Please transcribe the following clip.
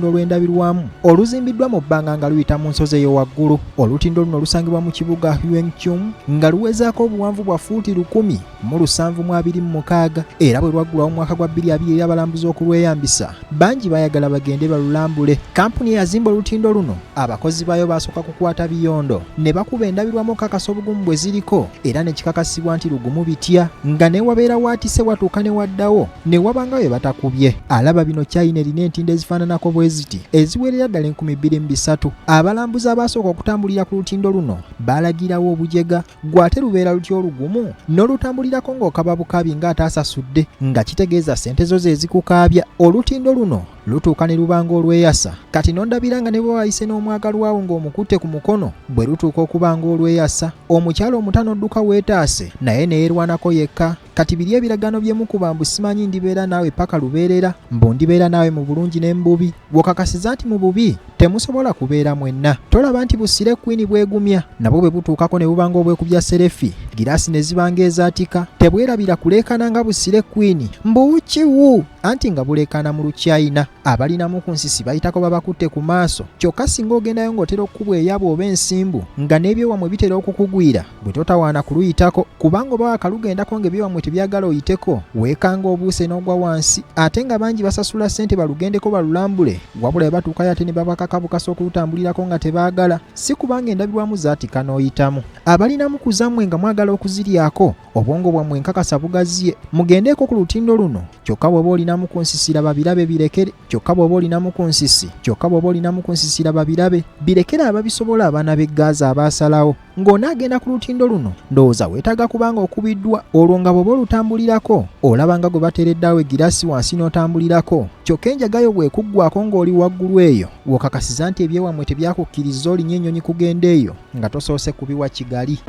olutindo olw'endabirwamu oluzimbiddwa mu bbanga nga luyita mu nsozi ey'owaggulu. Olutindo luno lusangibwa mu kibuga Huangchung nga luwezaako obuwanvu bwa fuuti 1,726 era bwe lwaggulwawo mu mwaka gwa 2020 eri abalambuzi okulweyambisa. Bangi bayagala bagende balulambule. Kampuni eyazimba olutindo luno abakozi baayo basooka kukwata biyondo ne bakuba endabirwamu okukakasa obugumu bwe ziriko era ne kikakasibwa nti lugumu bitya nga ne wabeera waatise watuuka ne waddawo ne wabanga we batakubye. Alaba bino China erina entindo ezifaananako bwe ziti eziwerera ddala 2,300. Abalambuzi abasooka okutambulira ku lutindo luno baalagirawo obujega gwate lubeera lutya olugumu n'olutambulirako ng'okaba bukabi ng'ataasasudde nga kitegeeza ssente zo ze zikukaabya. Olutindo luno lutuuka ne lubanga olweyasa kati n'ondabira nga ne bwe wayise n'omwagalwawo ng'omukutte ku mukono bwe lutuuka okuba ng'olweyasa. Omukyalo omutano odduka weetaase naye ne yeerwanako yekka. Kati biri ebiragano byemukuba mbu simanyi ndibeera naawe paka lubeerera mbu ndibeera naawe mu bulungi ne mu bubi. Bw'okakasiza nti mu bubi temusobola kubeera mwenna. Tolaba nti busire Queen bwegumya nabwo bwe butuukako ne bubanga obwekubya serefi giraasi ne zibanga ezaatika tebwerabira kuleekana nga busire Queen mbuukiwu anti nga buleekana mu Luchina. Abalinamu ku nsisi bayitako babakutte ku maaso kyokka singa ogendayo ng'otera okukubwa eyabo oba ensimbu nga n'ebyewamwe bitera okukugwira bwe totawaana kuluyitako kubanga oba wakalugendako ng'ebyewamwe tebyagala oyiteko weekanga obuuse n'ogwa wansi ate nga bangi basasula ssente balugendeko balulambule wabula bwe batuukayo ate ne babakakabukasa okulutambulirako nga tebaagala si kubanga endabirwamu zaatika n'oyitamu. Abalinamu ku zammwe nga mwagala okuziryako obwongo bwammwe nkakasa bugaziye mugendeeko ku lutindo luno kyokka bw'oba olinamu ku nsisira babirabe birekere kyokka bw'oba olinamu ku nsisira babirabe birekere ababisobola abaana b'eggaaza abaasalawo. Ng'onaagenda ku lutindo luno ndowooza weetaaga kubanga okubiddwa olwo nga bw'oba olutambulirako olaba nga gwe bateereddawo egiraasi wansi n'otambulirako kyokka enjagayo bw'ekuggwako ng'oli waggulu eyo w'okakasiza nti ebyewamwe tebyakukkiriza olinnya ennyonyi kugenda eyo nga tosoose kubiwa Kigali.